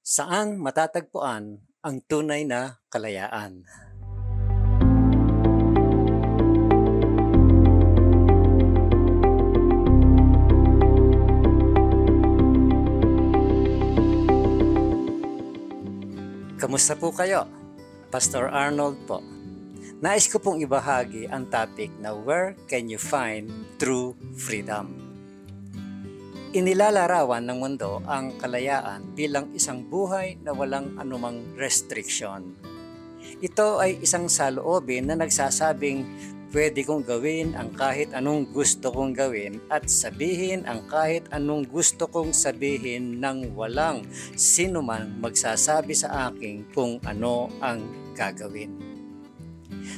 Saan matatagpuan ang tunay na kalayaan? Kamusta po kayo? Pastor Arnold po. Nais ko pong ibahagi ang topic na where can you find true freedom? Inilalarawan ng mundo ang kalayaan bilang isang buhay na walang anumang restriction. Ito ay isang saloobin na nagsasabing pwede kong gawin ang kahit anong gusto kong gawin at sabihin ang kahit anong gusto kong sabihin nang walang sinuman magsasabi sa akin kung ano ang gagawin.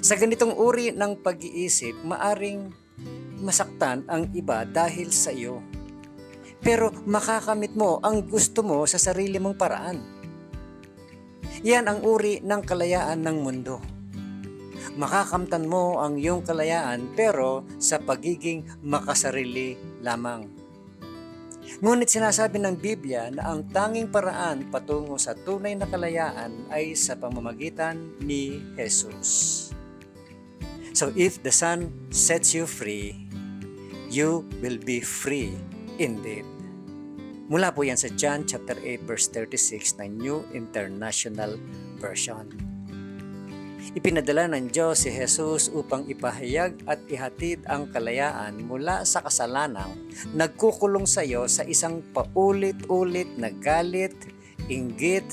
Sa ganitong uri ng pag-iisip, maaring masaktan ang iba dahil sa iyo. Pero makakamit mo ang gusto mo sa sarili mong paraan. Yan ang uri ng kalayaan ng mundo. Makakamtan mo ang iyong kalayaan pero sa pagiging makasarili lamang. Ngunit sinasabi ng Biblia na ang tanging paraan patungo sa tunay na kalayaan ay sa pamamagitan ni Jesus. So if the Son sets you free, you will be free indeed. Mula po yan sa John chapter 8 verse 36 ng New International Version. Ipinadala ng Diyos si Jesus upang ipahayag at ihatid ang kalayaan mula sa kasalanang nagkukulong sa iyo sa isang paulit-ulit na galit, inggit,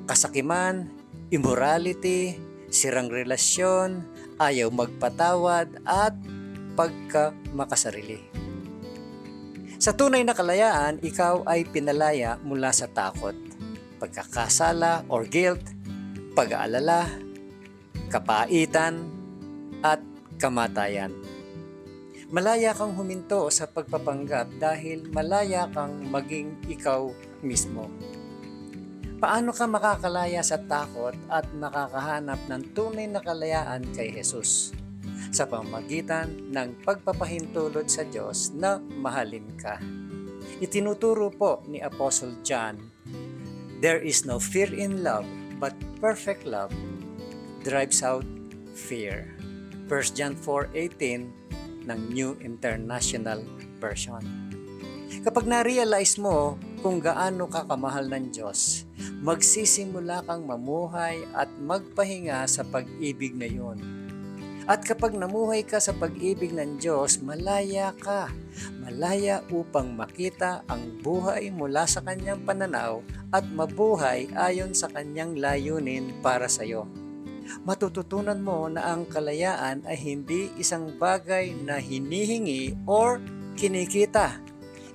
kasakiman, immorality, sirang relasyon, ayaw magpatawad at pagkamakasarili. Sa tunay na kalayaan, ikaw ay pinalaya mula sa takot, pagkakasala or guilt, pag-aalala, kapaitan, at kamatayan. Malaya kang huminto sa pagpapanggap dahil malaya kang maging ikaw mismo. Paano ka makakalaya sa takot at makakahanap ng tunay na kalayaan kay Jesus? Sa pamamagitan ng pagpapahintulot sa Diyos na mahalin ka. Itinuturo po ni Apostle John, there is no fear in love, but perfect love drives out fear. 1 John 4:18 ng New International Version. Kapag na-realize mo kung gaano ka kamahal ng Diyos, magsisimula kang mamuhay at magpahinga sa pag-ibig na yun. At kapag namuhay ka sa pag-ibig ng Diyos, malaya ka. Malaya upang makita ang buhay mula sa Kanyang pananaw at mabuhay ayon sa Kanyang layunin para sa iyo. Matututunan mo na ang kalayaan ay hindi isang bagay na hinihingi or kinikita.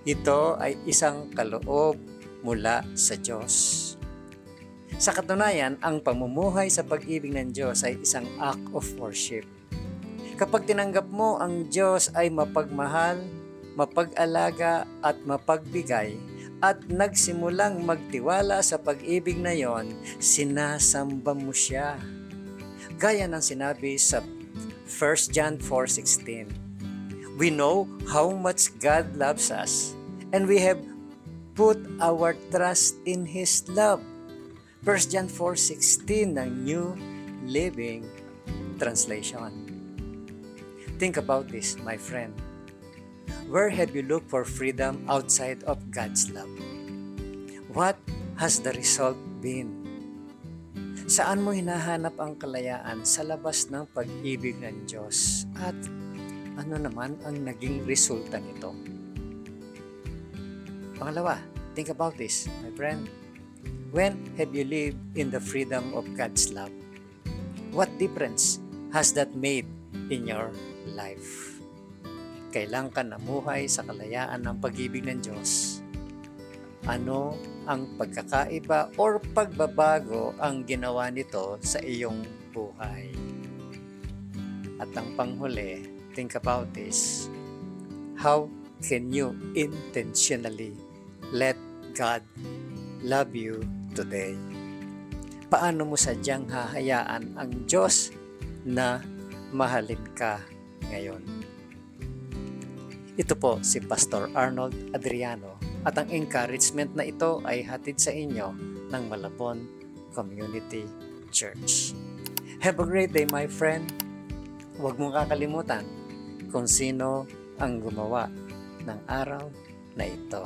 Ito ay isang kaloob mula sa Diyos. Sa katunayan, ang pamumuhay sa pag-ibig ng Diyos ay isang act of worship. Kapag tinanggap mo ang Diyos ay mapagmahal, mapag-alaga at mapagbigay at nagsimulang magtiwala sa pag-ibig na yon, sinasamba mo siya. Gaya ng sinabi sa 1 John 4:16. We know how much God loves us and we have put our trust in His love. 1 John 4:16 ng New Living Translation. Think about this, my friend. Where have you looked for freedom outside of God's love? What has the result been? Saan mo hinahanap ang kalayaan sa labas ng pag-ibig ng Diyos? At ano naman ang naging resulta nito? Pangalawa, think about this, my friend. When have you lived in the freedom of God's love? What difference has that made in your life? Kailan ka namuhay sa kalayaan ng pag-ibig ng Diyos? Ano ang pagkakaiba or pagbabago ang ginawa nito sa iyong buhay? At ang panghuli, think about this. How can you intentionally let God love you today? Paano mo sadyang hahayaan ang Diyos na mahalin ka ngayon? Ito po si Pastor Arnold Adriano at ang encouragement na ito ay hatid sa inyo ng Malabon Community Church. Have a great day, my friend. Huwag mong kakalimutan kung sino ang gumawa ng araw na ito.